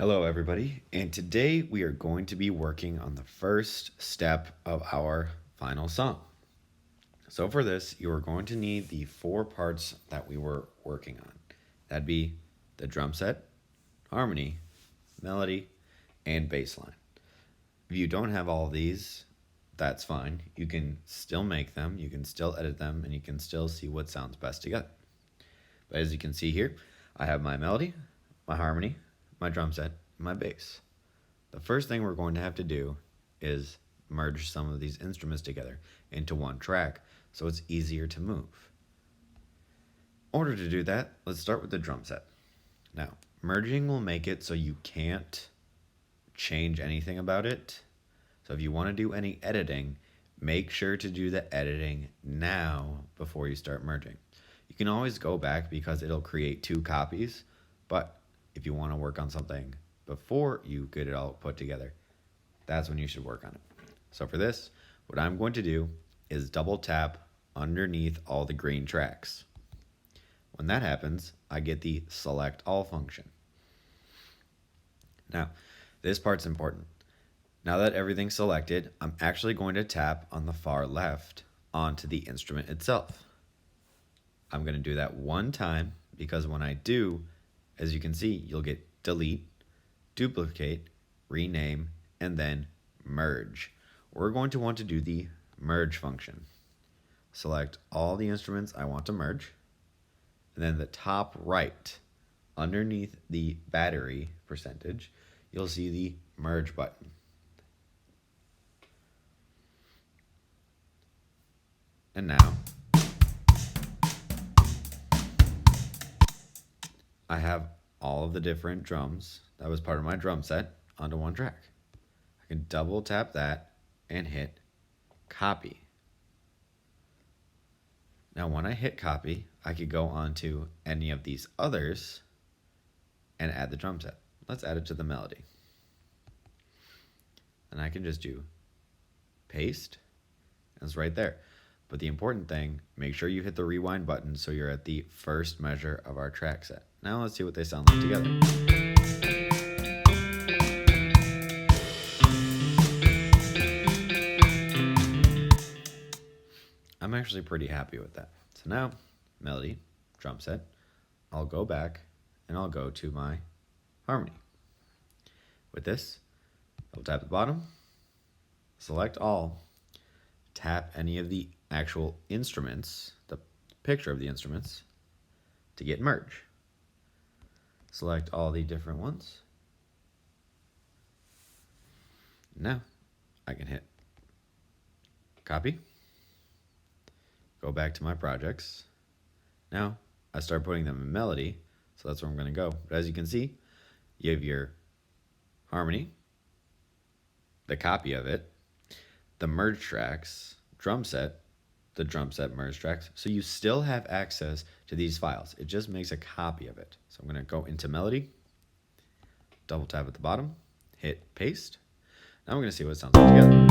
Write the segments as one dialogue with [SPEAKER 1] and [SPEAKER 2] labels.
[SPEAKER 1] Hello, everybody, and today we are going to be working on the first step of our final song. So, for this, you are going to need the four parts that we were working on. That'd be the drum set, harmony, melody, and bass line. If you don't have all of these, that's fine. You can still make them, you can still edit them, and you can still see what sounds best together. But as you can see here, I have my melody, my harmony, my drum set, and my bass. The first thing we're going to have to do is merge some of these instruments together into one track so it's easier to move. In order to do that, let's start with the drum set. Now, merging will make it so you can't change anything about it. So if you want to do any editing, make sure to do the editing now before you start merging. You can always go back because it'll create two copies, but if you want to work on something before you get it all put together, that's when you should work on it. So for this, what I'm going to do is double tap underneath all the green tracks. When that happens, I get the select all function. Now, this part's important. Now that everything's selected, I'm actually going to tap on the far left onto the instrument itself. I'm going to do that one time because when I do, as you can see, you'll get delete, duplicate, rename, and then merge. We're going to want to do the merge function. Select all the instruments I want to merge, and then the top right, underneath the battery percentage, you'll see the merge button. And now, I have all of the different drums that was part of my drum set onto one track. I can double tap that and hit copy. Now when I hit copy, I could go onto any of these others and add the drum set. Let's add it to the melody. And I can just do paste, and it's right there. But the important thing, make sure you hit the rewind button so you're at the first measure of our track set. Now let's see what they sound like together. I'm actually pretty happy with that. So now, melody, drum set, I'll go back and I'll go to my harmony. With this, I'll tap the bottom, select all, tap any of the actual instruments, the picture of the instruments, to get merge. Select all the different ones. Now I can hit copy, go back to my projects. Now I start putting them in melody, so that's where I'm going to go. But as you can see, you have your harmony, the copy of it, the merge tracks, drum set, the drum set merge tracks. So you still have access to these files. It just makes a copy of it. So I'm going to go into melody, double tap at the bottom, hit paste. Now we're going to see what it sounds like together.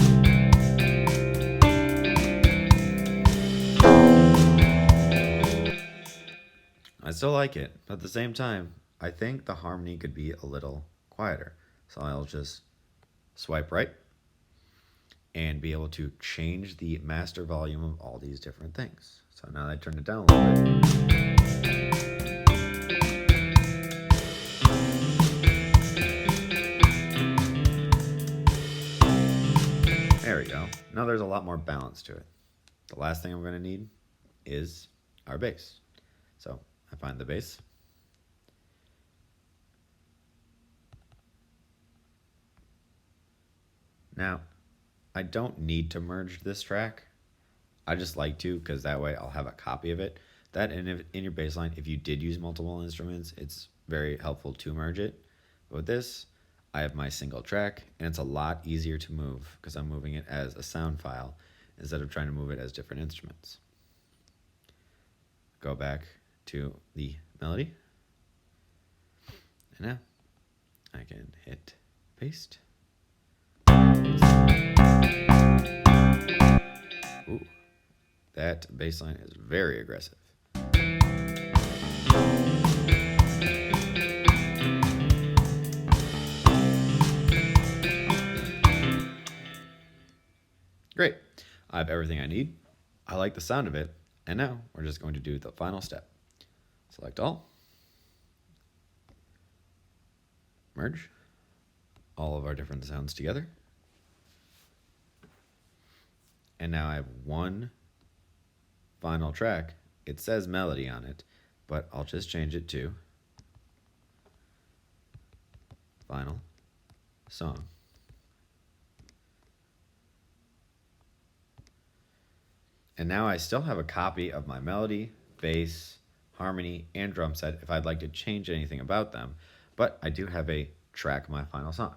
[SPEAKER 1] I still like it, but at the same time, I think the harmony could be a little quieter. So I'll just swipe right and be able to change the master volume of all these different things. So now I turn it down a little bit. There we go. Now there's a lot more balance to it. The last thing I'm going to need is our bass. So I find the bass. Now, I don't need to merge this track. I just like to because that way I'll have a copy of it. That and in your bass line, if you did use multiple instruments, it's very helpful to merge it. But with this, I have my single track, and it's a lot easier to move because I'm moving it as a sound file instead of trying to move it as different instruments. Go back to the melody. And now I can hit paste. Ooh, that bass line is very aggressive. I have everything I need. I like the sound of it. And now we're just going to do the final step. Select all. Merge all of our different sounds together. And now I have one final track. It says melody on it, but I'll just change it to final song. And now I still have a copy of my melody, bass, harmony, and drum set if I'd like to change anything about them, but I do have a track my final song.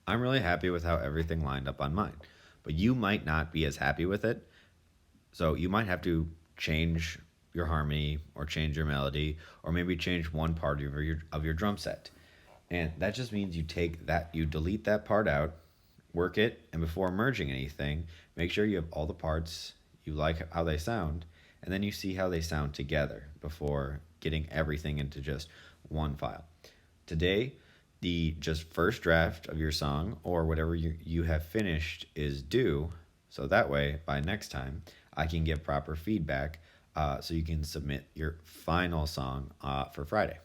[SPEAKER 1] I'm really happy with how everything lined up on mine, but you might not be as happy with it. So you might have to change your harmony or change your melody or maybe change one part of your drum set. And that just means you delete that part out, work it, and before merging anything, make sure you have all the parts you like how they sound, and then you see how they sound together before getting everything into just one file. Today, the just first draft of your song or whatever you have finished is due, so that way by next time I can give proper feedback so you can submit your final song for Friday.